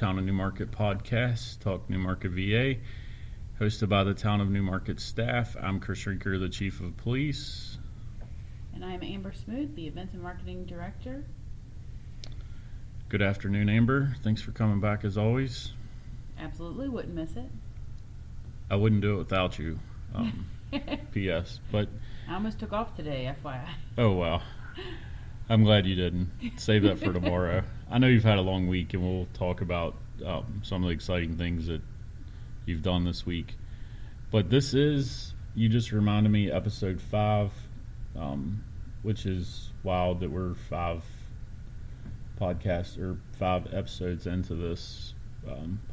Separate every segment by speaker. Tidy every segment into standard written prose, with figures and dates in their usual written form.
Speaker 1: Town of Newmarket podcast, Talk Newmarket VA, hosted by the Town of Newmarket staff. I'm Chris Rinker, the Chief of Police.
Speaker 2: And I'm Amber Smoot, the Events and Marketing Director.
Speaker 1: Good afternoon, Amber. Thanks for coming back as always.
Speaker 2: Absolutely, wouldn't miss it.
Speaker 1: I wouldn't do it without you. P.S. But
Speaker 2: I almost took off today, FYI.
Speaker 1: oh wow. I'm glad you didn't. Save that for tomorrow. I know you've had a long week, and we'll talk about some of the exciting things that you've done this week. But this is, you just reminded me, episode 5, which is wild that we're 5 episodes into this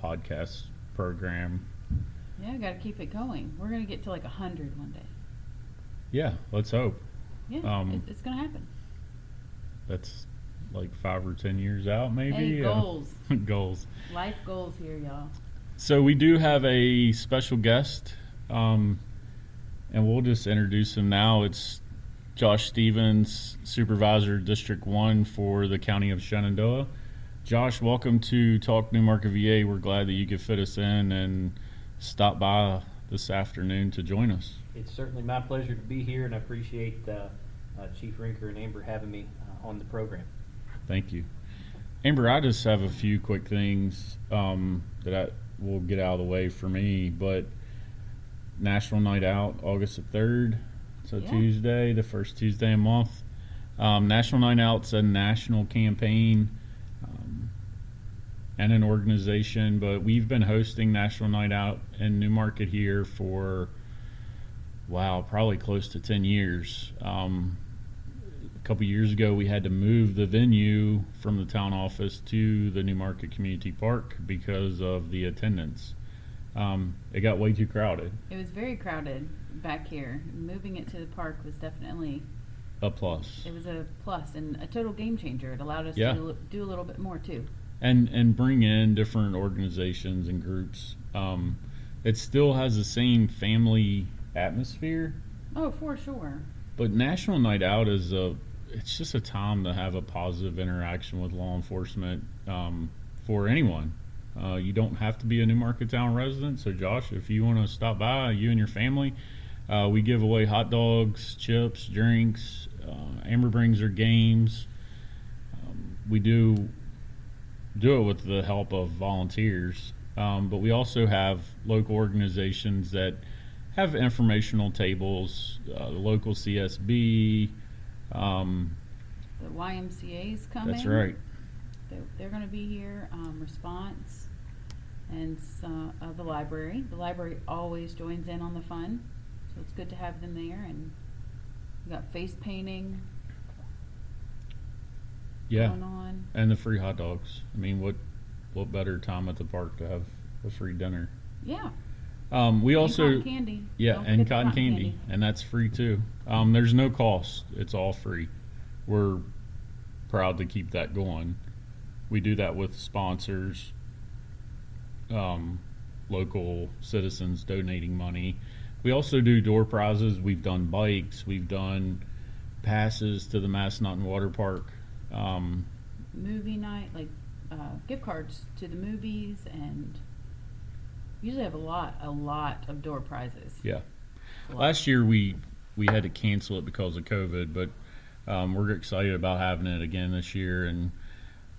Speaker 1: podcast program.
Speaker 2: Yeah, got to keep it going. We're going to get to like 100 one day.
Speaker 1: Yeah, let's hope.
Speaker 2: Yeah, it's going to happen.
Speaker 1: That's like 5 or 10 years out, maybe.
Speaker 2: Hey, goals.
Speaker 1: Goals.
Speaker 2: Life goals here, y'all.
Speaker 1: So we do have a special guest, and we'll just introduce him now. It's Josh Stevens, Supervisor, District 1 for the County of Shenandoah. Josh, welcome to Talk Newmarket VA. We're glad that you could fit us in and stop by this afternoon to join us.
Speaker 3: It's certainly my pleasure to be here, and I appreciate Chief Rinker and Amber having me on the program.
Speaker 1: Thank you. Amber, I just have a few quick things that I will get out of the way for me, but National Night Out, August the 3rd, it's a Tuesday, the first Tuesday a month. National Night Out's a national campaign and an organization, but we've been hosting National Night Out in Newmarket here for, probably close to 10 years. A couple years ago, we had to move the venue from the town office to the Newmarket Community Park because of the attendance. It got way too crowded.
Speaker 2: It was very crowded back here. Moving it to the park was definitely
Speaker 1: a plus.
Speaker 2: It was a plus and a total game changer. It allowed us to do a little bit more too.
Speaker 1: And bring in different organizations and groups. It still has the same family atmosphere.
Speaker 2: Oh, for sure.
Speaker 1: But National Night Out it's just a time to have a positive interaction with law enforcement for anyone. You don't have to be a Newmarket Town resident. So Josh, if you want to stop by, you and your family, we give away hot dogs, chips, drinks. Amber brings her games. We do it with the help of volunteers. But we also have local organizations that have informational tables, the local CSB.
Speaker 2: The YMCA's coming.
Speaker 1: That's right.
Speaker 2: They're going to be here. Response and the library. The library always joins in on the fun, so it's good to have them there. And we got face painting going on.
Speaker 1: And the free hot dogs. I mean, what better time at the park to have a free dinner?
Speaker 2: Yeah.
Speaker 1: We also
Speaker 2: cotton candy.
Speaker 1: And cotton candy, and that's free too. There's no cost; it's all free. We're proud to keep that going. We do that with sponsors, local citizens donating money. We also do door prizes. We've done bikes. We've done passes to the Massanutten Water Park.
Speaker 2: Movie night, like gift cards to the movies, and usually have a lot of door prizes.
Speaker 1: Yeah. Last year we had to cancel it because of COVID, but we're excited about having it again this year, and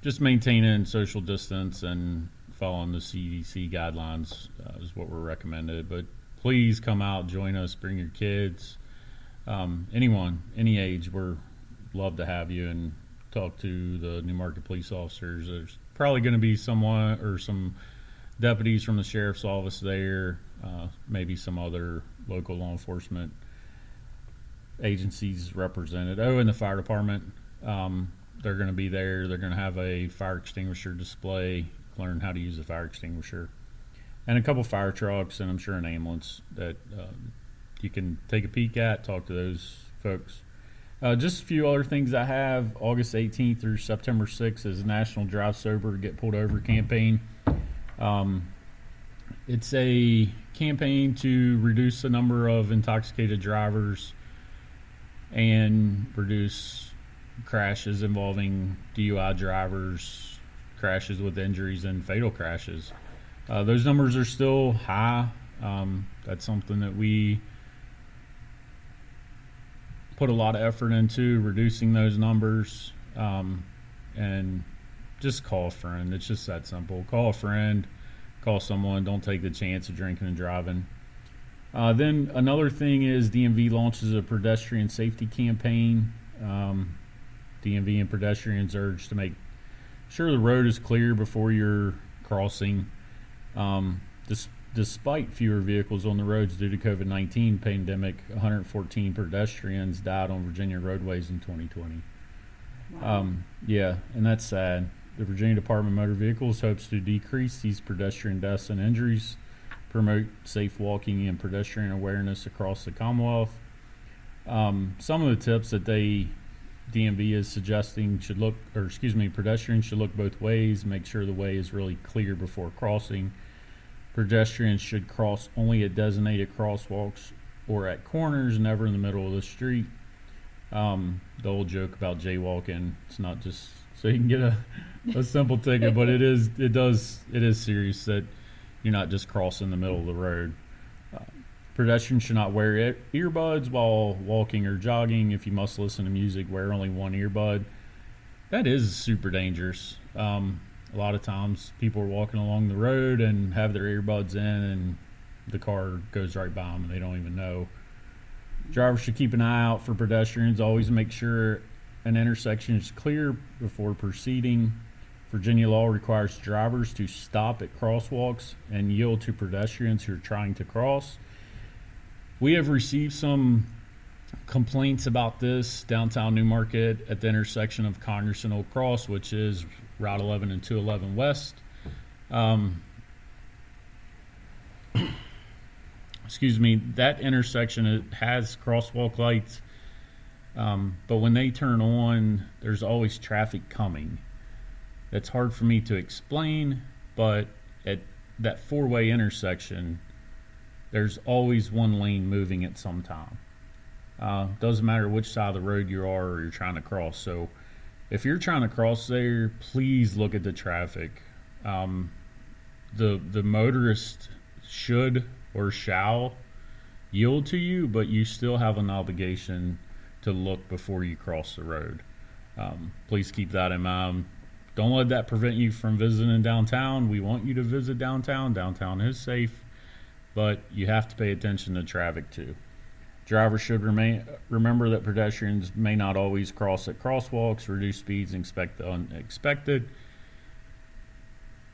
Speaker 1: just maintaining social distance and following the CDC guidelines is what we're recommended. But please come out, join us, bring your kids, anyone, any age. We're love to have you and talk to the Newmarket police officers. There's probably going to be someone or some deputies from the sheriff's office there, maybe some other local law enforcement agencies represented. And the fire department, they're going to be there. They're going to have a fire extinguisher display, learn how to use a fire extinguisher, and a couple fire trucks, and I'm sure an ambulance that you can take a peek at, talk to those folks. Just a few other things I have. August 18th through September 6th is National Drive Sober, Get Pulled Over campaign. It's a campaign to reduce the number of intoxicated drivers and reduce crashes involving DUI drivers, crashes with injuries and fatal crashes. Those numbers are still high. That's something that we put a lot of effort into, reducing those numbers. And just call a friend. It's just that simple. Call a friend, call someone. Don't take the chance of drinking and driving. Then another thing is DMV launches a pedestrian safety campaign. DMV and pedestrians urged to make sure the road is clear before you're crossing. Despite fewer vehicles on the roads due to COVID-19 pandemic, 114 pedestrians died on Virginia roadways in 2020.
Speaker 2: Wow.
Speaker 1: Yeah, and that's sad. The Virginia Department of Motor Vehicles hopes to decrease these pedestrian deaths and injuries, promote safe walking and pedestrian awareness across the Commonwealth. Some of the tips that DMV is suggesting pedestrians should look both ways, make sure the way is really clear before crossing. Pedestrians should cross only at designated crosswalks or at corners, never in the middle of the street. The old joke about jaywalking, it's not just so you can get a simple ticket, but it is serious that you're not just crossing the middle of the road. Pedestrians should not wear earbuds while walking or jogging. If you must listen to music, wear only one earbud. That is super dangerous. A lot of times people are walking along the road and have their earbuds in and the car goes right by them and they don't even know. Drivers should keep an eye out for pedestrians. Always make sure an intersection is clear before proceeding. Virginia law requires drivers to stop at crosswalks and yield to pedestrians who are trying to cross. We have received some complaints about this downtown Newmarket at the intersection of Congress and Old Cross, which is Route 11 and 211 West. That intersection, it has crosswalk lights, but when they turn on, there's always traffic coming. It's hard for me to explain, but at that four-way intersection, there's always one lane moving at some time. Doesn't matter which side of the road you are or you're trying to cross. So if you're trying to cross there, please look at the traffic. The motorist should or shall yield to you, but you still have an obligation to look before you cross the road. Please keep that in mind. Don't let that prevent you from visiting downtown. We want you to visit downtown. Downtown is safe, but you have to pay attention to traffic too. Drivers should remember that pedestrians may not always cross at crosswalks, reduce speeds, and expect the unexpected.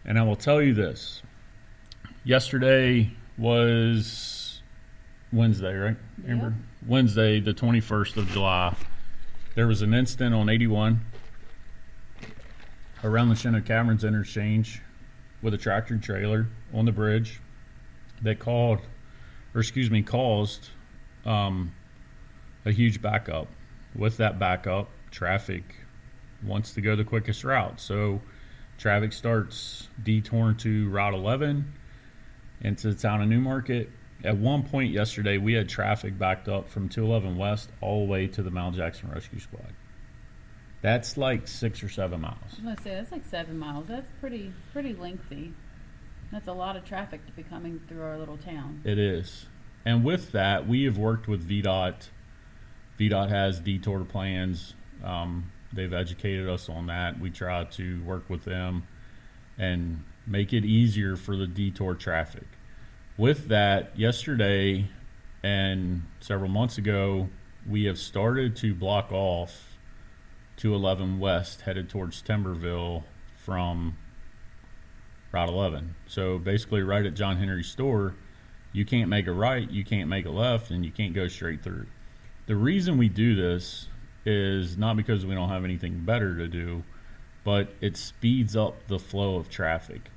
Speaker 1: And I will tell you this. Yesterday was Wednesday, right, Amber?
Speaker 2: Yep.
Speaker 1: Wednesday, the 21st of July. There was an incident on 81 around the Shenandoah Caverns interchange with a tractor trailer on the bridge that caused a huge backup. With that backup, traffic wants to go the quickest route. So traffic starts detouring to Route 11 into the town of Newmarket. At one point yesterday, we had traffic backed up from 211 West all the way to the Mount Jackson Rescue Squad. That's like 6 or 7 miles.
Speaker 2: I was gonna say that's like 7 miles. That's pretty lengthy. That's a lot of traffic to be coming through our little town.
Speaker 1: It is. And with that, we have worked with VDOT. VDOT has detour plans. They've educated us on that. We try to work with them and make it easier for the detour traffic. With that, yesterday and several months ago, we have started to block off 211 West headed towards Timberville from Route 11. So basically right at John Henry's store, you can't make a right, you can't make a left, and you can't go straight through. The reason we do this is not because we don't have anything better to do, but it speeds up the flow of traffic.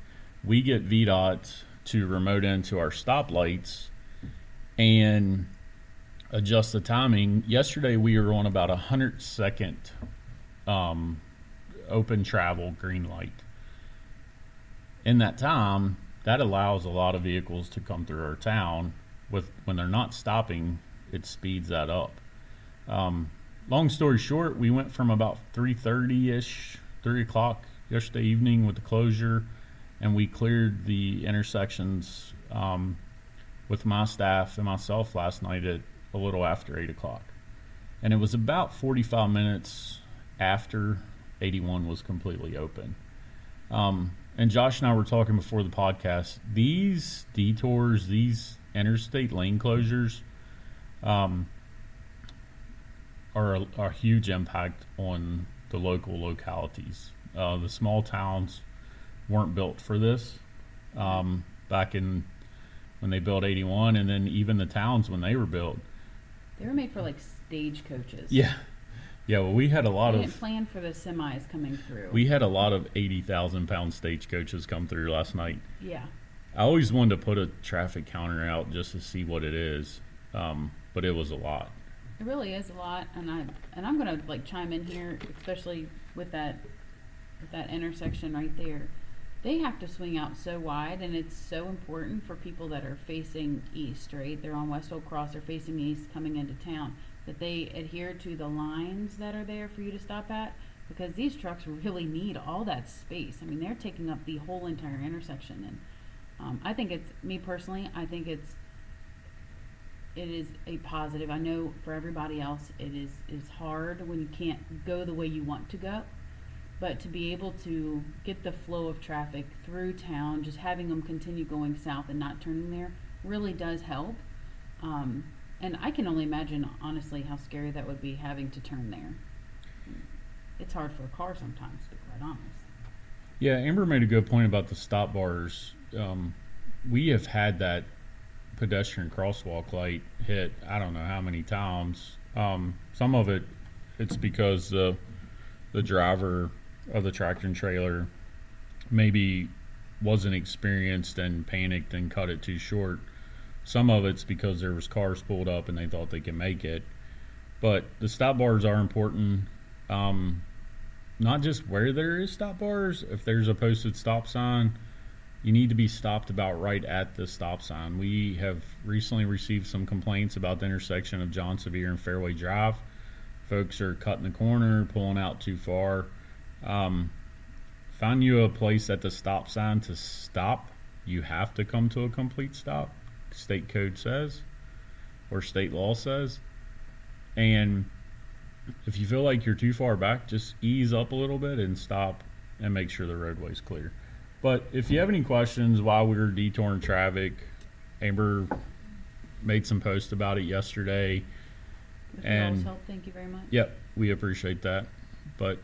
Speaker 1: We get VDOT to remote into our stoplights and adjust the timing. Yesterday we were on about 100-second open travel green light. In that time, that allows a lot of vehicles to come through our town. When they're not stopping, it speeds that up. Long story short, we went from about 3:30-ish, 3 o'clock yesterday evening with the closure, and we cleared the intersections with my staff and myself last night at a little after 8 o'clock. And it was about 45 minutes after 81 was completely open. And Josh and I were talking before the podcast. These detours, these interstate lane closures, are a huge impact on the local localities. The small towns weren't built for this back in when they built 81, and then even the towns when they were built.
Speaker 2: They were made for like stagecoaches.
Speaker 1: Yeah. Well, we had a lot
Speaker 2: They
Speaker 1: of.
Speaker 2: didn't plan for the semis coming through.
Speaker 1: We had a lot of 80,000-pound stagecoaches come through last night.
Speaker 2: Yeah.
Speaker 1: I always wanted to put a traffic counter out just to see what it is, but it was a lot.
Speaker 2: It really is a lot, and I'm gonna like chime in here, especially with that intersection right there. They have to swing out so wide, and it's so important for people that are facing east, right? They're on West Old Cross, they're facing east, coming into town, that they adhere to the lines that are there for you to stop at, because these trucks really need all that space. I mean, they're taking up the whole entire intersection, and I think it's, me personally, I think it is a positive. I know for everybody else it is hard when you can't go the way you want to go, but to be able to get the flow of traffic through town, just having them continue going south and not turning there really does help. And I can only imagine, honestly, how scary that would be, having to turn there. It's hard for a car sometimes, to be quite honest.
Speaker 1: Yeah, Amber made a good point about the stop bars. We have had that pedestrian crosswalk light hit I don't know how many times. Some of it's because the driver of the tractor and trailer maybe wasn't experienced and panicked and cut it too short. Some of it's because there was cars pulled up and they thought they could make it. But the stop bars are important. Not just where there is stop bars. If there's a posted stop sign, you need to be stopped about right at the stop sign. We have recently received some complaints about the intersection of John Sevier and Fairway Drive. Folks are cutting the corner, pulling out too far. Find you a place at the stop sign to stop. You have to come to a complete stop, state code says, or state law says. And if you feel like you're too far back, just ease up a little bit and stop and make sure the roadway's clear. But if you have any questions while we were detouring traffic, Amber made some posts about it yesterday.
Speaker 2: With your all's help, thank you very much.
Speaker 1: Yep, we appreciate that. But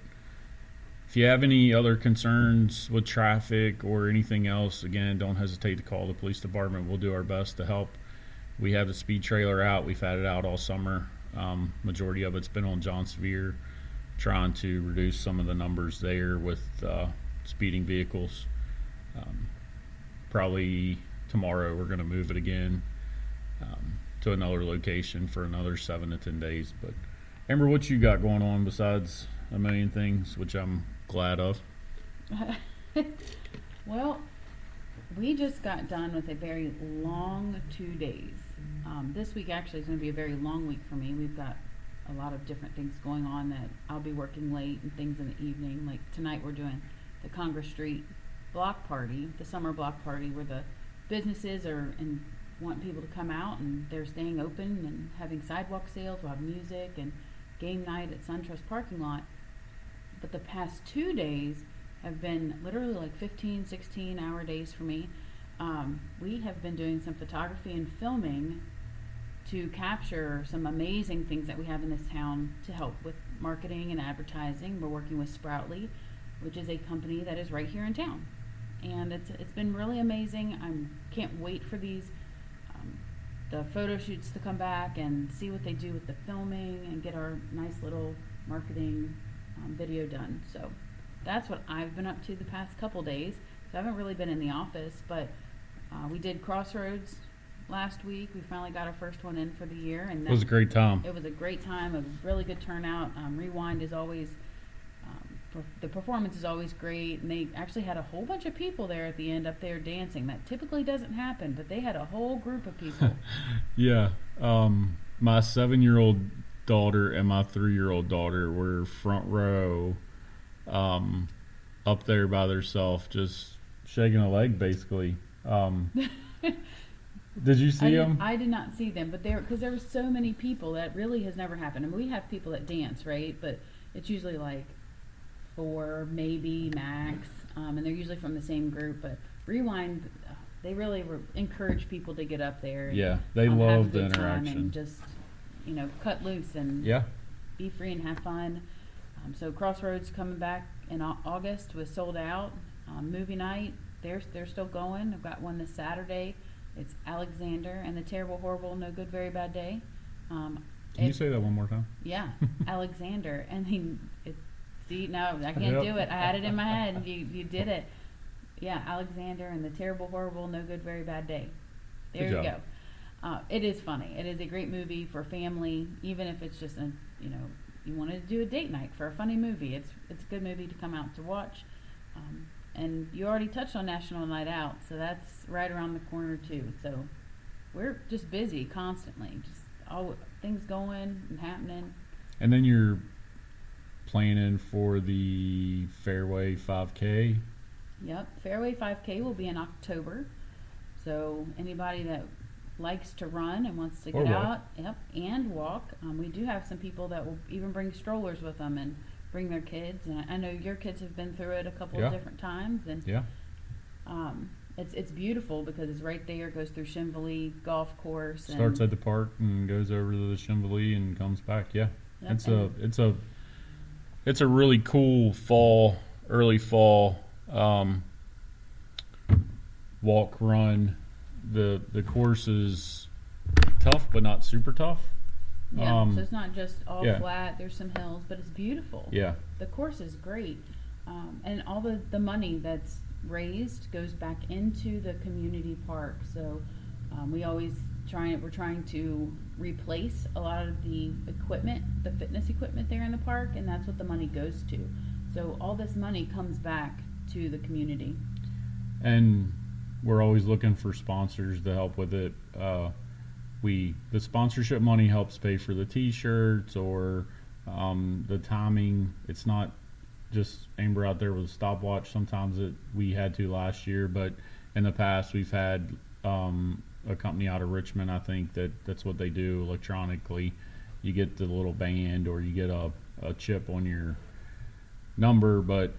Speaker 1: if you have any other concerns with traffic or anything else, again, don't hesitate to call the police department. We'll do our best to help. We have the speed trailer out. We've had it out all summer. Majority of it's been on John Sevier, trying to reduce some of the numbers there with speeding vehicles. Probably tomorrow we're going to move it again to another location for another 7 to 10 days. But Amber, what you got going on besides a million things, which I'm glad of?
Speaker 2: Well, we just got done with a very long 2 days. This week actually is going to be a very long week for me. We've got a lot of different things going on that I'll be working late and things in the evening. Like tonight we're doing the Congress Street block party, the summer block party, where the businesses are and want people to come out, and they're staying open and having sidewalk sales. We'll have music and game night at SunTrust parking lot. But the past 2 days have been literally like 15, 16-hour days for me. We have been doing some photography and filming to capture some amazing things that we have in this town to help with marketing and advertising. We're working with Sproutly, which is a company that is right here in town, and it's been really amazing. I can't wait for these the photo shoots to come back and see what they do with the filming and get our nice little marketing video done. So that's what I've been up to the past couple days. So I haven't really been in the office, but we did Crossroads last week. We finally got our first one in for the year, and
Speaker 1: It was a great time.
Speaker 2: it was a great time, a really good turnout. Rewind is always, the performance is always great, and they actually had a whole bunch of people there at the end up there dancing. That typically doesn't happen, but they had a whole group of people.
Speaker 1: Yeah. My 7-year-old daughter and my 3-year-old daughter were front row up there by themselves, just shaking a leg, basically. Did you see them?
Speaker 2: I did not see them, but because there were so many people that really has never happened. I mean, we have people that dance, right? But it's usually like 4, maybe max, and they're usually from the same group. But Rewind, they really encourage people to get up there. And,
Speaker 1: Yeah, they
Speaker 2: have a
Speaker 1: love the
Speaker 2: good time
Speaker 1: interaction.
Speaker 2: and just cut loose and
Speaker 1: Yeah.
Speaker 2: be free and have fun. So Crossroads coming back in August was sold out. Movie night, they're still going. I've got one this Saturday. It's Alexander and the Terrible, Horrible, No Good, Very Bad Day.
Speaker 1: Can you say that one more time?
Speaker 2: Yeah, Alexander. And no, I can't
Speaker 1: Yep.
Speaker 2: do it. I had it in my head. You did it. Yeah, Alexander and the Terrible, Horrible, No Good, Very Bad Day. There
Speaker 1: Good
Speaker 2: you
Speaker 1: job.
Speaker 2: go. It is funny. It is a great movie for family, even if it's just you wanted to do a date night for a funny movie. It's a good movie to come out to watch. And you already touched on National Night Out, so that's right around the corner too. So we're just busy constantly, just all things going and happening.
Speaker 1: And then you're planning for the Fairway 5K.
Speaker 2: Yep, Fairway 5K will be in October. So anybody that likes to run and wants to
Speaker 1: Or
Speaker 2: get
Speaker 1: walk.
Speaker 2: out, and walk. We do have some people that will even bring strollers with them and bring their kids. And I know your kids have been through it a couple
Speaker 1: Yeah.
Speaker 2: of different times. And
Speaker 1: Yeah.
Speaker 2: it's beautiful because it's right there. It goes through Shenandoah Golf Course. And
Speaker 1: Starts at the park and goes over to the Shenandoah and comes back. Yeah.
Speaker 2: Yep,
Speaker 1: It's a really cool early fall walk run. The course is tough but not super tough.
Speaker 2: Yeah, so it's not just all
Speaker 1: yeah.
Speaker 2: flat. There's some hills, but it's beautiful.
Speaker 1: Yeah.
Speaker 2: The course is great. And all the money that's raised goes back into the community park. So we're trying to replace a lot of the equipment, the fitness equipment there in the park, and that's what the money goes to. So all this money comes back to the community.
Speaker 1: And we're always looking for sponsors to help with it. The sponsorship money helps pay for the t-shirts or the timing. It's not just Amber out there with a stopwatch. Sometimes we had to last year, but in the past we've had a company out of Richmond. I think that's what they do electronically. You get the little band or you get a chip on your number, but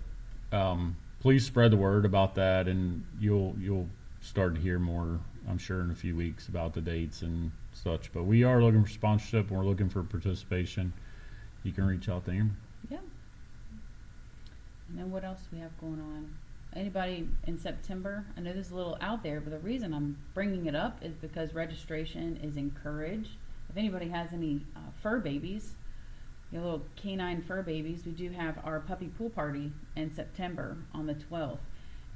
Speaker 1: please spread the word about that, and you'll start to hear more, I'm sure, in a few weeks about the dates and such. But we are looking for sponsorship and we're looking for participation. You can reach out to Amber.
Speaker 2: Yeah. And then what else do we have going on? Anybody in September? I know this is a little out there, but the reason I'm bringing it up is because registration is encouraged. If anybody has any fur babies, little canine fur babies, we do have our puppy pool party in September on the 12th.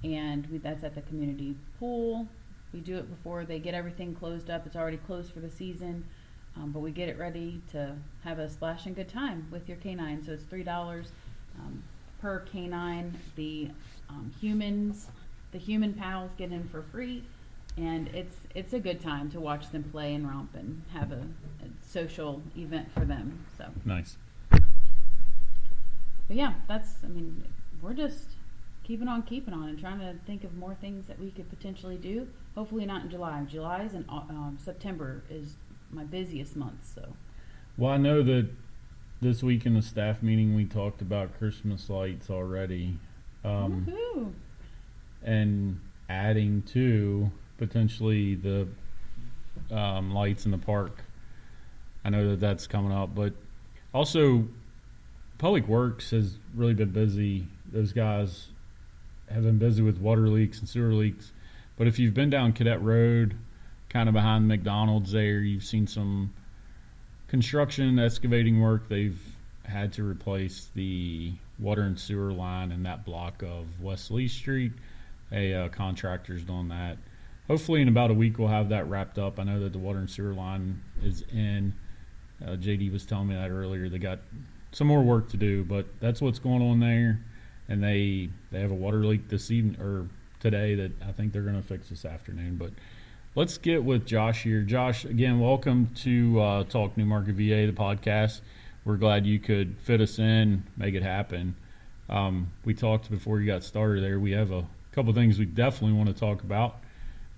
Speaker 2: And that's at the community pool. We do it before they get everything closed up. It's already closed for the season. But we get it ready to have a splash and good time with your canine. So it's $3 per canine. The human pals get in for free, and it's a good time to watch them play and romp and have a social event for them. So
Speaker 1: Nice.
Speaker 2: but yeah, we're just keeping on and trying to think of more things that we could potentially do. Hopefully not in July. July's and September is my busiest month. So
Speaker 1: Well, I know that this week in the staff meeting we talked about Christmas lights already,
Speaker 2: woohoo!
Speaker 1: and adding to potentially the lights in the park. I know that's coming up, but also Public Works has really been busy. Those guys have been busy with water leaks and sewer leaks. But if you've been down Cadet Road, kind of behind McDonald's there, you've seen some construction excavating work. They've had to replace the water and sewer line in that block of West Lee Street. A contractor's doing that. Hopefully in about a week we'll have that wrapped up. I know that the water and sewer line is in. JD was telling me that earlier. They got some more work to do, but that's what's going on there. And they have a water leak this evening or today that I think they're going to fix this afternoon. But let's get with Josh here. Josh, again, welcome to Talk Newmarket VA, the podcast. We're glad you could fit us in, make it happen. We talked before you got started there. We have a couple things we definitely want to talk about.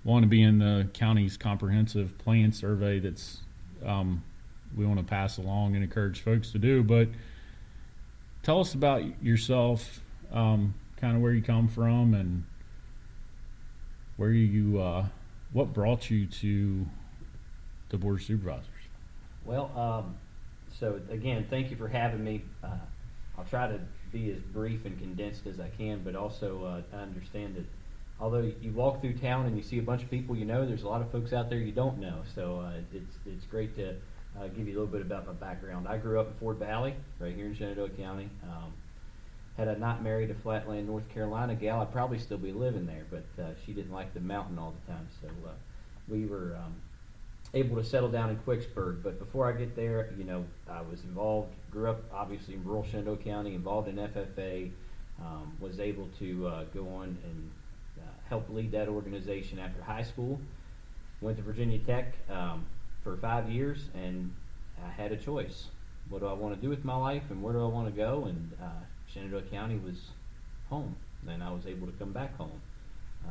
Speaker 1: One to be in the county's comprehensive plan survey that's we want to pass along and encourage folks to do. But tell us about yourself, kind of where you come from and where you, what brought you to the Board of Supervisors.
Speaker 3: Well, so again, thank you for having me. I'll try to be as brief and condensed as I can, but also I understand that although you walk through town and you see a bunch of people you know, there's a lot of folks out there you don't know. So it's great to give you a little bit about my background. I grew up in Ford Valley, right here in Shenandoah County. Had I not married a Flatland, North Carolina gal, I'd probably still be living there, but she didn't like the mountain all the time. So we were able to settle down in Quicksburg. But before I get there, you know, I was involved, grew up obviously in rural Shenandoah County, involved in FFA, was able to go on and help lead that organization after high school. Went to Virginia Tech for 5 years, and I had a choice. What do I want to do with my life, and where do I want to go? And Shenandoah County was home, and I was able to come back home.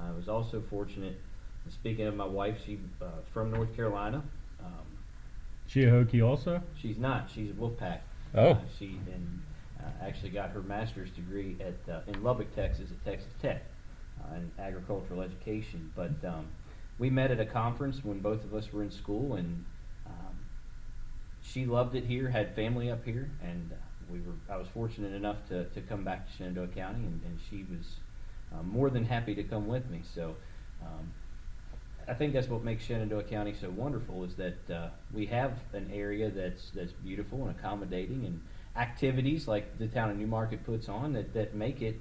Speaker 3: I was also fortunate. Speaking of my wife, she's from North Carolina.
Speaker 1: She a Hokie also?
Speaker 3: She's not. She's a Wolfpack.
Speaker 1: Oh.
Speaker 3: She actually got her master's degree at in Lubbock, Texas, at Texas Tech, in agricultural education. But we met at a conference when both of us were in school, and she loved it here, had family up here, and I was fortunate enough to come back to Shenandoah County, and she was more than happy to come with me. So I think that's what makes Shenandoah County so wonderful, is that we have an area that's beautiful and accommodating, and activities like the town of Newmarket puts on that make it,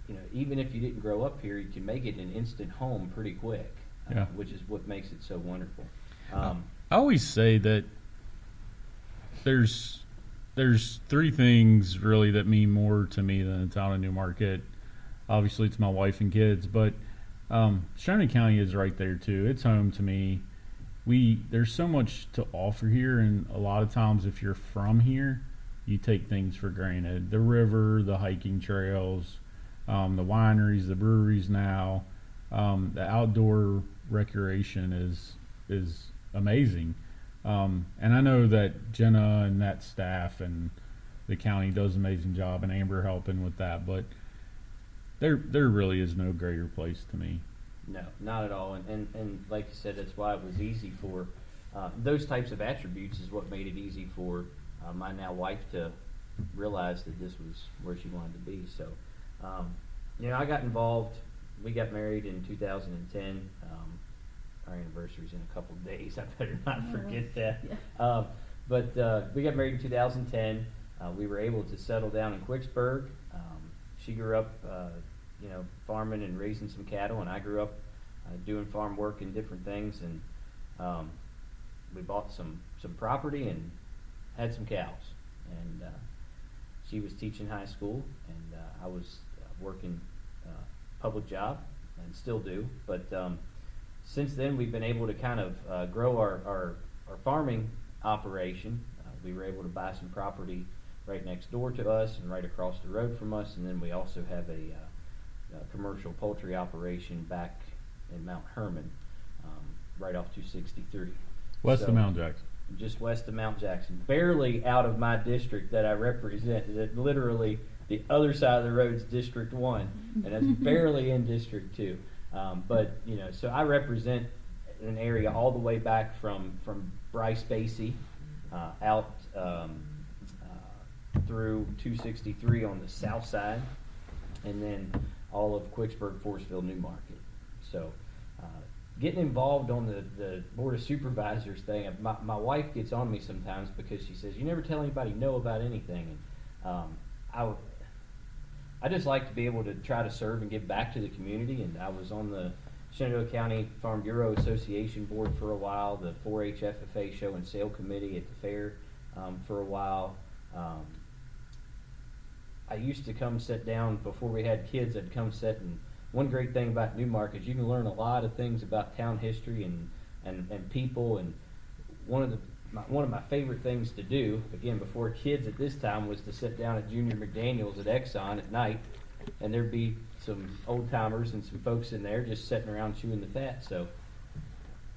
Speaker 3: you know, even if you didn't grow up here, you can make it an instant home pretty quick,
Speaker 1: Yeah.
Speaker 3: which is what makes it so wonderful.
Speaker 1: I always say that there's three things really that mean more to me than the town of Newmarket. Obviously, it's my wife and kids, but Shenandoah County is right there too. It's home to me. There's so much to offer here, and a lot of times if you're from here, you take things for granted. The river, the hiking trails, the wineries, the breweries now, the outdoor recreation is amazing. And I know that Jenna and that staff and the county does an amazing job, and Amber helping with that, but there really is no greater place to me.
Speaker 3: No, not at all. And like you said, that's why it was easy for those types of attributes is what made it easy for my now wife to realize that this was where she wanted to be. So, you know, I got involved. We got married in 2010. Our anniversary's in a couple of days. I better not forget that.
Speaker 2: Yeah.
Speaker 3: But we got married in 2010. We were able to settle down in Quicksburg. She grew up, you know, farming and raising some cattle, and I grew up doing farm work and different things. And we bought some property and had some cows. And she was teaching high school, and I was working public job, and still do. But since then, we've been able to kind of grow our farming operation. We were able to buy some property right next door to us and right across the road from us, and then we also have a commercial poultry operation back in Mount Herman, right off 263.
Speaker 1: West of Mount Jackson.
Speaker 3: Just west of Mount Jackson, barely out of my district that I represent. That literally the other side of the road is District 1, and that's barely in District 2. But you know, so I represent an area all the way back from Bryce Basie out through 263 on the south side, and then all of Quicksburg, Forestville, Newmarket. So getting involved on the Board of Supervisors thing, my wife gets on me sometimes because she says, you never tell anybody no about anything. And I just like to be able to try to serve and give back to the community, and I was on the Shenandoah County Farm Bureau Association board for a while, the 4-H FFA show and sale committee at the fair for a while. I used to come sit down before we had kids. I'd come sit, and one great thing about Newmarket is you can learn a lot of things about town history and people. And one of the one of my favorite things to do, again, before kids at this time, was to sit down at Junior McDaniel's at Exxon at night, and there'd be some old timers and some folks in there just sitting around chewing the fat. So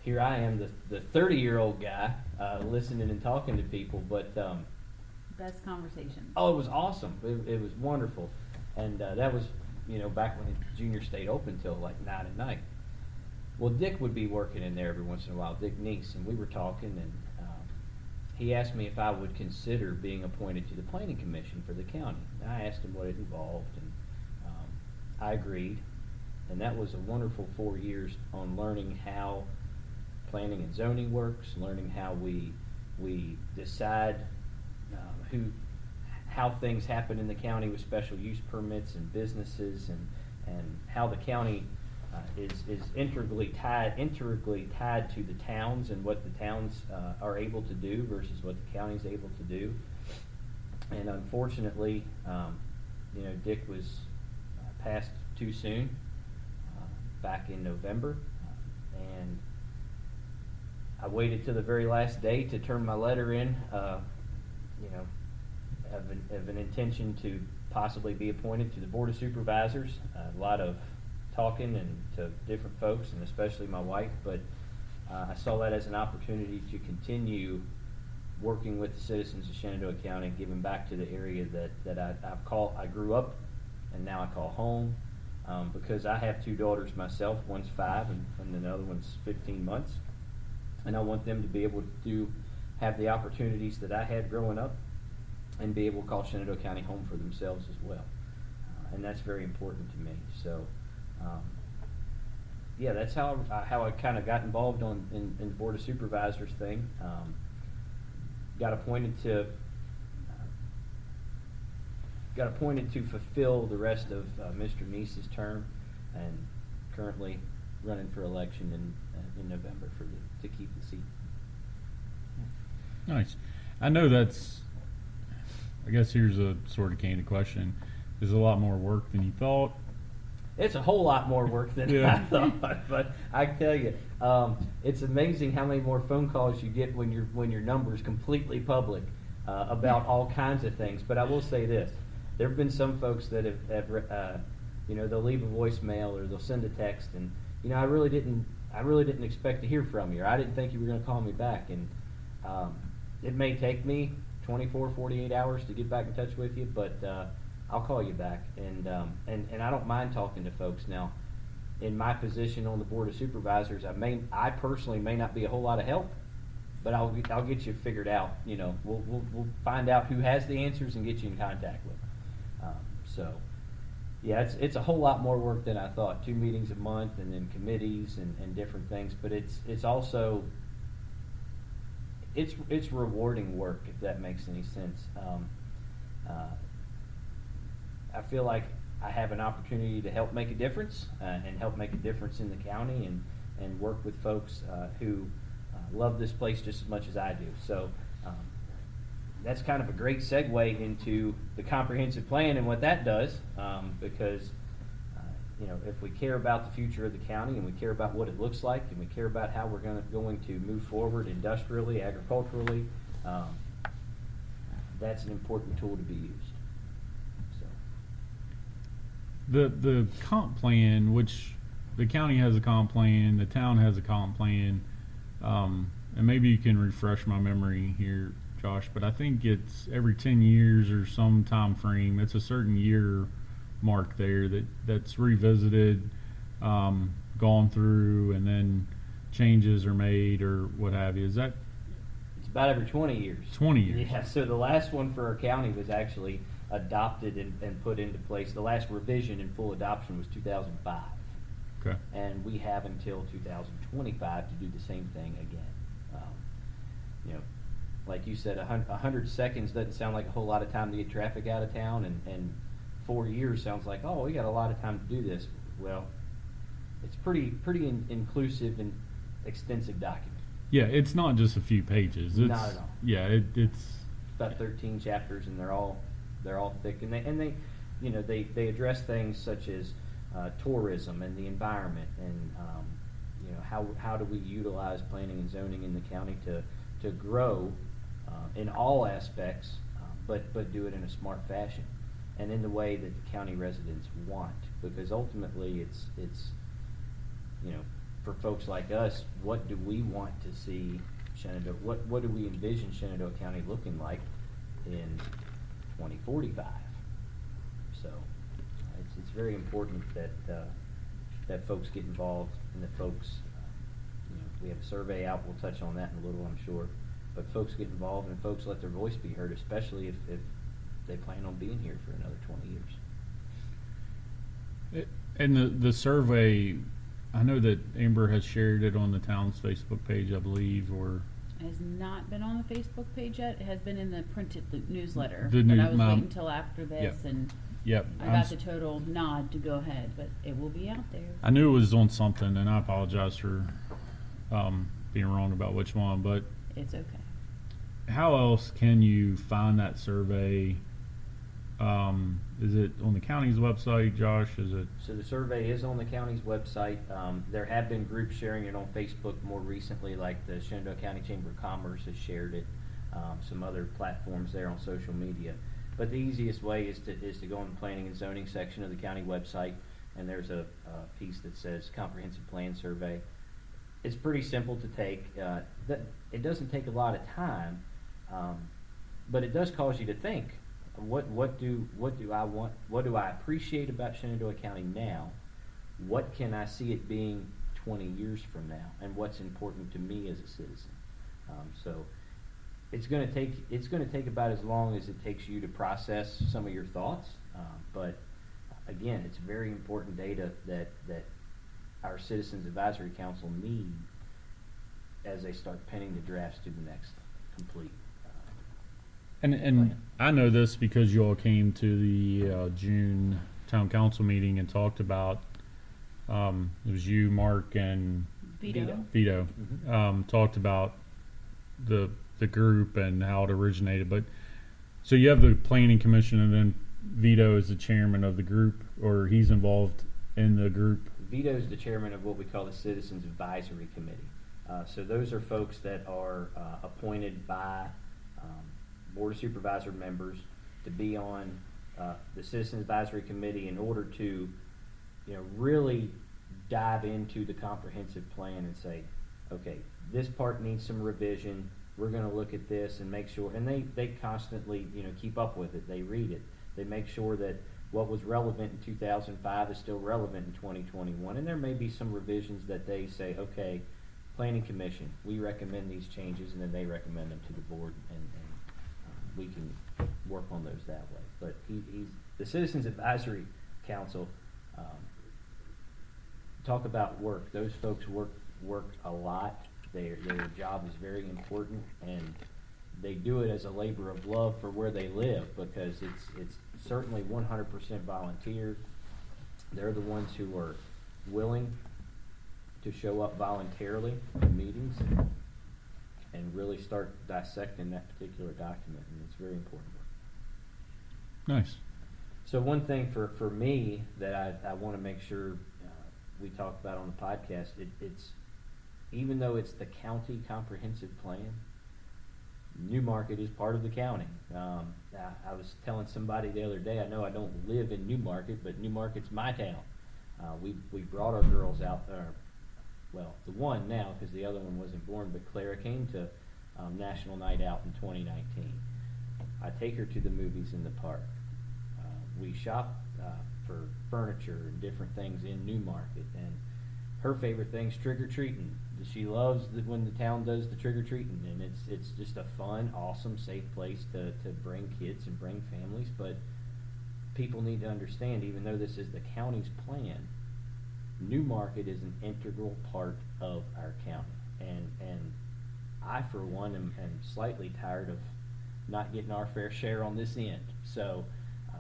Speaker 3: here I am, the 30-year-old guy, listening and talking to people, but
Speaker 2: Best conversation.
Speaker 3: oh, it was awesome. It was wonderful. And that was, back when the junior stayed open till like 9 at night. Well, Dick would be working in there every once in a while, Dick Neese, and we were talking, and he asked me if I would consider being appointed to the planning commission for the county. And I asked him what it involved, and I agreed. And that was a wonderful 4 years on learning how planning and zoning works, learning how we decide how things happen in the county with special use permits and businesses, and how the county is integrally tied to the towns, and what the towns are able to do versus what the county's able to do. And unfortunately, Dick was passed too soon back in November, and I waited till the very last day to turn my letter in, of an intention to possibly be appointed to the Board of Supervisors. A lot of talking and to different folks, and especially my wife, but I saw that as an opportunity to continue working with the citizens of Shenandoah County, giving back to the area that I grew up and now I call home, because I have 2 daughters myself. One's 5 and another one's 15 months, and I want them to be able to have the opportunities that I had growing up and be able to call Shenandoah County home for themselves as well. And that's very important to me. So that's how I kind of got involved in the Board of Supervisors thing. Got appointed to fulfill the rest of Mr. Neese's term, and currently running for election in November to keep the seat.
Speaker 1: Nice. I know I guess here's a sort of candid question. Is it a lot more work than you thought?
Speaker 3: It's a whole lot more work than I thought, but I tell you, it's amazing how many more phone calls you get when your number is completely public about all kinds of things. But I will say this: there have been some folks that have they'll leave a voicemail or they'll send a text, and I really didn't expect to hear from you, or I didn't think you were going to call me back, and it may take me 24, 48 hours to get back in touch with you, but I'll call you back, and I don't mind talking to folks. Now, in my position on the Board of Supervisors, I personally may not be a whole lot of help, but I'll get you figured out. We'll find out who has the answers and get you in contact with them. It's a whole lot more work than I thought. 2 meetings a month, and then committees and different things, but it's also it's rewarding work, if that makes any sense. I feel like I have an opportunity to help make a difference, and help make a difference in the county, and work with folks who love this place just as much as I do. So that's kind of a great segue into the comprehensive plan and what that does, because if we care about the future of the county, and we care about what it looks like, and we care about how we're going to move forward industrially, agriculturally, that's an important tool to be used.
Speaker 1: The comp plan, which the county has a comp plan, the town has a comp plan, and maybe you can refresh my memory here, Josh, but I think it's every 10 years or some time frame. It's a certain year mark there that's revisited, gone through, and then changes are made or what have you. Is that?
Speaker 3: It's about every 20 years.
Speaker 1: 20 years.
Speaker 3: Yeah, so the last one for our county was actually adopted and put into place. The last revision and full adoption was 2005.
Speaker 1: Okay.
Speaker 3: And we have until 2025 to do the same thing again. Like you said, 100 seconds doesn't sound like a whole lot of time to get traffic out of town, and 4 years sounds like, oh, we got a lot of time to do this. Well, it's pretty inclusive and extensive document.
Speaker 1: Yeah, it's not just a few pages. It's,
Speaker 3: not at all.
Speaker 1: Yeah, it's
Speaker 3: about 13 chapters, and they're all thick, and they address things such as tourism and the environment, and how do we utilize planning and zoning in the county to to grow in all aspects, but do it in a smart fashion and in the way that the county residents want. Because ultimately, it's for folks like us, what do we want to see Shenandoah? What do we envision Shenandoah County looking like in 2045? So it's very important that folks get involved and that folks, we have a survey out. We'll touch on that in a little, I'm sure. But folks get involved and folks let their voice be heard, especially if they plan on being here for another 20 years.
Speaker 1: And the survey, I know that Amber has shared it on the town's Facebook page, I believe, or
Speaker 2: It has not been on the Facebook page yet. It has been in the printed newsletter.
Speaker 1: The
Speaker 2: but
Speaker 1: news-
Speaker 2: I was
Speaker 1: Mom.
Speaker 2: waiting until after this,
Speaker 1: Yep.
Speaker 2: and
Speaker 1: yep.
Speaker 2: I got the total nod to go ahead, but it will be out there.
Speaker 1: I knew it was on something, and I apologize for being wrong about which one. But
Speaker 2: It's okay.
Speaker 1: how else can you find that survey? Is it on the county's website, Josh? Is it?
Speaker 3: So the survey is on the county's website. There have been groups sharing it on Facebook more recently, like the Shenandoah County Chamber of Commerce has shared it, some other platforms there on social media. But the easiest way is to go on the planning and zoning section of the county website, and there's a piece that says Comprehensive Plan Survey. It's pretty simple to take. It doesn't take a lot of time, but it does cause you to think. What do I want? What do I appreciate about Shenandoah County now? What can I see it being 20 years from now? And what's important to me as a citizen? So it's going to take about as long as it takes you to process some of your thoughts. But again, it's very important data that our Citizens Advisory Council need as they start penning the drafts to the next complete.
Speaker 1: And I know this because you all came to the June town council meeting and talked about. It was you, Mark, and
Speaker 2: Vito.
Speaker 1: Vito talked about the group and how it originated. But so you have the planning commission, and then Vito is the chairman of the group, or he's involved in the group.
Speaker 3: Vito is the chairman of what we call the Citizens Advisory Committee. So those are folks that are appointed by Board of Supervisor members to be on the Citizens Advisory Committee in order to, really dive into the comprehensive plan and say, okay, this part needs some revision. We're going to look at this and make sure. And they constantly, keep up with it. They read it. They make sure that what was relevant in 2005 is still relevant in 2021. And there may be some revisions that they say, okay, Planning Commission, we recommend these changes, and then they recommend them to the board, and we can work on those that way. But he's the Citizens Advisory Council. Talk about work. Those folks work a lot. Their job is very important, and they do it as a labor of love for where they live, because it's certainly 100% volunteer. They're the ones who are willing to show up voluntarily to meetings and really start dissecting that particular document, and it's very important work.
Speaker 1: Nice.
Speaker 3: So one thing for me that I want to make sure we talk about on the podcast, it's even though it's the county comprehensive plan, Newmarket is part of the county. I was telling somebody the other day, I know I don't live in Newmarket, but Newmarket's my town. We brought our girls out there. Well, the one now, because the other one wasn't born, but Clara came to National Night Out in 2019. I take her to the movies in the park. We shop for furniture and different things in Newmarket, and her favorite thing's trick-or-treating. She loves when the town does the trick-or-treating, and it's just a fun, awesome, safe place to bring kids and bring families. But people need to understand, even though this is the county's plan, Newmarket is an integral part of our county, and I, for one, am slightly tired of not getting our fair share on this end. So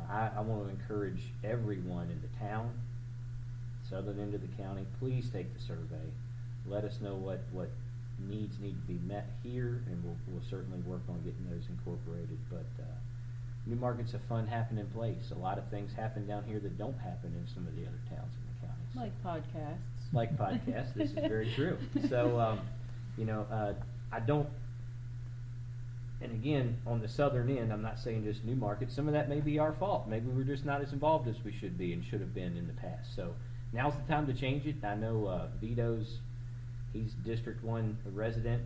Speaker 3: I want to encourage everyone in the town, southern end of the county, please take the survey. Let us know what needs need to be met here, and we'll certainly work on getting those incorporated. But Newmarket's a fun, happening place. A lot of things happen down here that don't happen in some of the other towns in the county. So,
Speaker 2: Like podcasts.
Speaker 3: this is very true. So, I don't And again, on the southern end, I'm not saying just Newmarket, some of that may be our fault. Maybe we're just not as involved as we should be and should have been in the past. So now's the time to change it. I know Vito's, he's District 1 resident,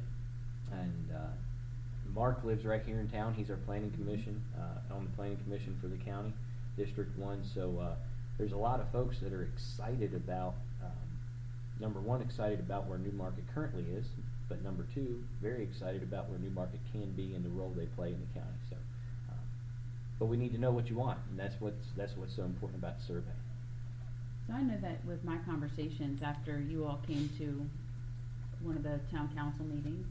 Speaker 3: and Mark lives right here in town. He's our planning commission, on the planning commission for the county, District 1. So there's a lot of folks that are excited about, number one, excited about where Newmarket currently is, but number two, very excited about where Newmarket can be and the role they play in the county. So, but we need to know what you want, and that's what's so important about the survey.
Speaker 2: So I know that with my conversations after you all came to one of the town council meetings,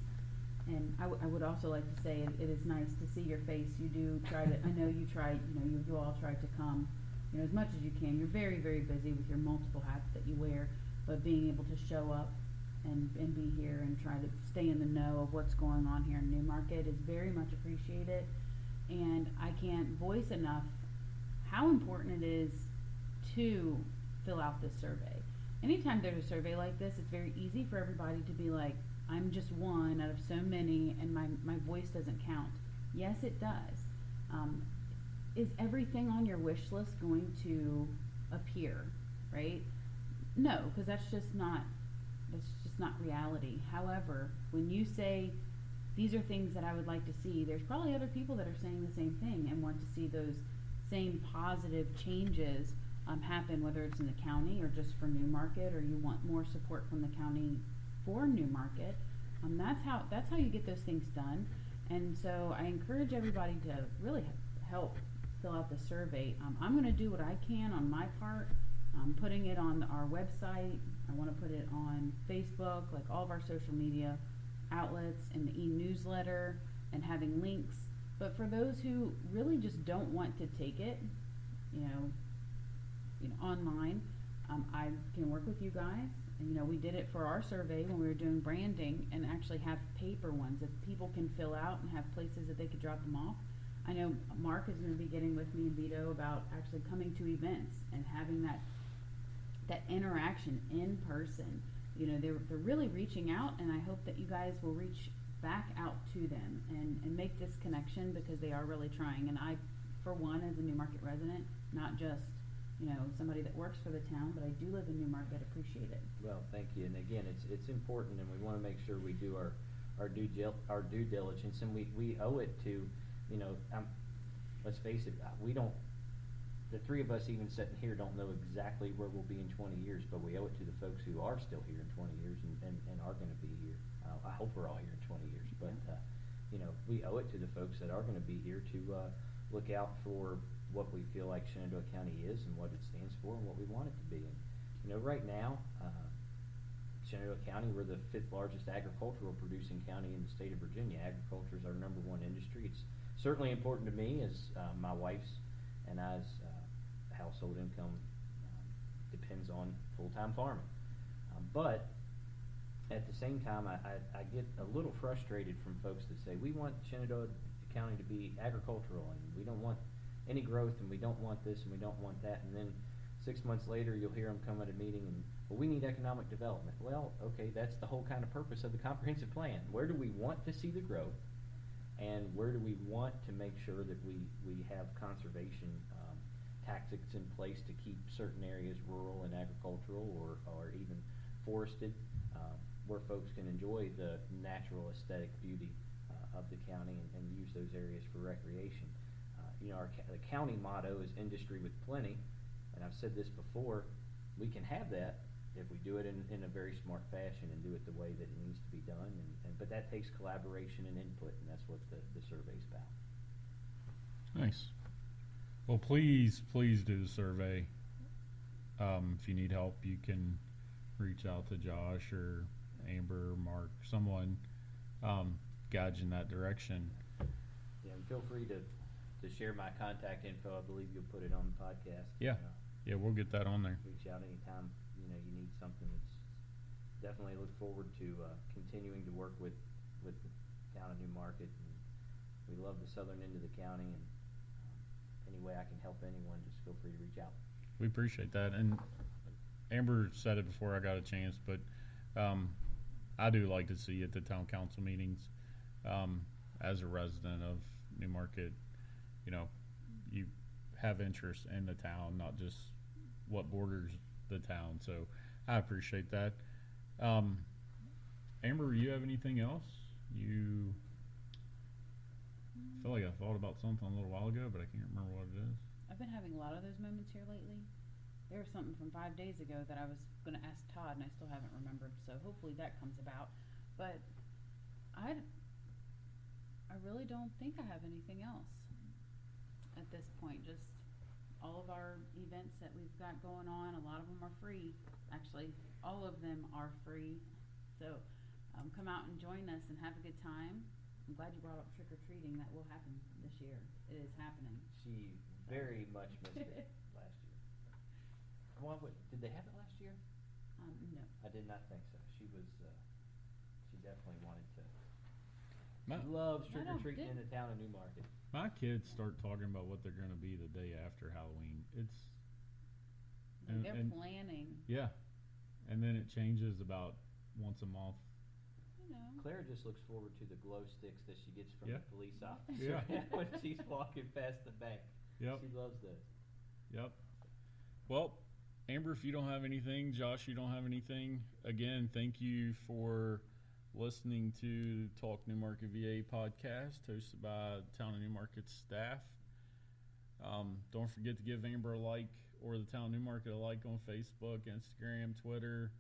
Speaker 2: and I would also like to say it is nice to see your face. You do try to, I know you try, you all try to come, as much as you can. You're very, very busy with your multiple hats that you wear, but being able to show up and be here and try to stay in the know of what's going on here in Newmarket is very much appreciated. And I can't voice enough how important it is to fill out this survey. Anytime there's a survey like this, it's very easy for everybody to be like, I'm just one out of so many and my voice doesn't count. Yes, it does. Is everything on your wish list going to appear, right? No, because that's just not reality. However, when you say these are things that I would like to see, there's probably other people that are saying the same thing and want to see those same positive changes happen, whether it's in the county or just for Newmarket, or you want more support from the county for Newmarket. That's how you get those things done. And so I encourage everybody to really help fill out the survey. I'm going to do what I can on my part. I'm putting it on our website. I want to put it on Facebook, like all of our social media outlets, and the e-newsletter, and having links. But for those who really just don't want to take it, online, I can work with you guys. And, we did it for our survey when we were doing branding, and actually have paper ones that people can fill out and have places that they could drop them off. I know Mark is going to be getting with me and Vito about actually coming to events and having that interaction in person. They're really reaching out, and I hope that you guys will reach back out to them and make this connection, because they are really trying. And I, for one, as a Newmarket resident, not just somebody that works for the town, but I do live in Newmarket, appreciate it.
Speaker 3: Well, thank you. And again, it's important, and we want to make sure we do our due diligence, and we owe it to, let's face it, we don't. The three of us even sitting here don't know exactly where we'll be in 20 years, but we owe it to the folks who are still here in 20 years and are going to be here. I hope we're all here in 20 years, but we owe it to the folks that are going to be here to look out for what we feel like Shenandoah County is and what it stands for and what we want it to be. And right now, Shenandoah County, we're the 5th largest agricultural producing county in the state of Virginia. Agriculture is our #1 industry. It's certainly important to me, as my wife's and I's household income depends on full-time farming. But at the same time, I get a little frustrated from folks that say, we want Shenandoah County to be agricultural, and we don't want any growth, and we don't want this, and we don't want that. And then 6 months later, you'll hear them come at a meeting and, well, we need economic development. Well, okay, that's the whole kind of purpose of the comprehensive plan. Where do we want to see the growth? And where do we want to make sure that we have conservation tactics in place to keep certain areas rural and agricultural, or even forested, where folks can enjoy the natural aesthetic beauty of the county and use those areas for recreation. The county motto is industry with plenty, and I've said this before, we can have that if we do it in a very smart fashion and do it the way that it needs to be done. But that takes collaboration and input, and that's what the survey's about.
Speaker 1: Nice. Well, please do the survey. If you need help, you can reach out to Josh or Amber or Mark, someone guide you in that direction.
Speaker 3: Yeah, and feel free to share my contact info. I believe you'll put it on the podcast.
Speaker 1: Yeah. Yeah, we'll get that on there.
Speaker 3: Reach out anytime you need something. It's definitely look forward to continuing to work with the town of Newmarket. And we love the southern end of the county, and any way I can help anyone, just feel free to reach out.
Speaker 1: We appreciate that. And Amber said it before I got a chance, but I do like to see you at the town council meetings. as a resident of Newmarket, you know, you have interest in the town, not just what borders the town. So I appreciate that. Um, Amber, you have anything else? You I feel like I thought about something a little while ago, but I can't remember what it is.
Speaker 2: I've been having a lot of those moments here lately. There was something from 5 days ago that I was going to ask Todd, and I still haven't remembered. So hopefully that comes about. But I really don't think I have anything else at this point. Just all of our events that we've got going on. A lot of them are free. Actually, all of them are free. So come out and join us and have a good time. I'm glad you brought up trick or treating. That will happen this year. It is happening.
Speaker 3: She very much missed it last year. Did they have it last year?
Speaker 2: No.
Speaker 3: I did not think so. She was. She definitely wanted to.
Speaker 1: My,
Speaker 3: She loves
Speaker 2: I
Speaker 3: trick or
Speaker 2: don't
Speaker 3: treating in
Speaker 2: think-
Speaker 3: the town of Newmarket.
Speaker 1: my kids start talking about what they're going to be the day after Halloween. It's
Speaker 2: Like they're
Speaker 1: and-
Speaker 2: planning.
Speaker 1: yeah, and then it changes about once a month.
Speaker 2: You know.
Speaker 3: Claire just looks forward to the glow sticks that she gets from
Speaker 1: Yeah.
Speaker 3: the police officer
Speaker 1: Yeah.
Speaker 3: when she's walking past the bank.
Speaker 1: Yep.
Speaker 3: She loves those.
Speaker 1: Yep. Well, Amber, if you don't have anything, Josh, you don't have anything. Again, thank you for listening to Talk Newmarket VA podcast hosted by Town of Newmarket staff. Don't forget to give Amber a like or the Town of Newmarket a like on Facebook, Instagram, Twitter,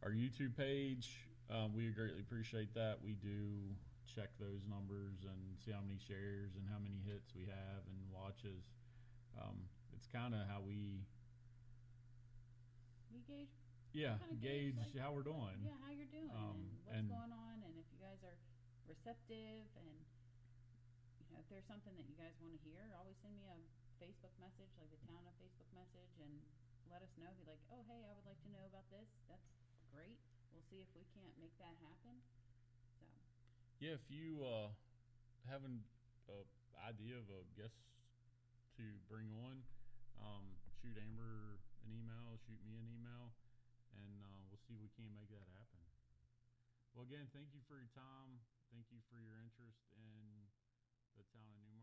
Speaker 1: our YouTube page. We greatly appreciate that. We do check those numbers and see how many shares and how many hits we have and watches. It's kind of how we
Speaker 2: gauge.
Speaker 1: Yeah,
Speaker 2: Kinda
Speaker 1: gauge
Speaker 2: like,
Speaker 1: how we're doing.
Speaker 2: Yeah, how you're doing and what's
Speaker 1: and-
Speaker 2: going on, and if you guys are receptive, and if there's something that you guys want to hear, always send me a Facebook message, like the town of Facebook message, and let us know. Be like, oh hey, I would like to know about this. That's great. We'll see if we can't make that happen. So
Speaker 1: Yeah, if you have an idea of a guest to bring on, shoot Amber an email, shoot me an email, and we'll see if we can make that happen. Well, again, thank you for your time. Thank you for your interest in the town of Newmarket.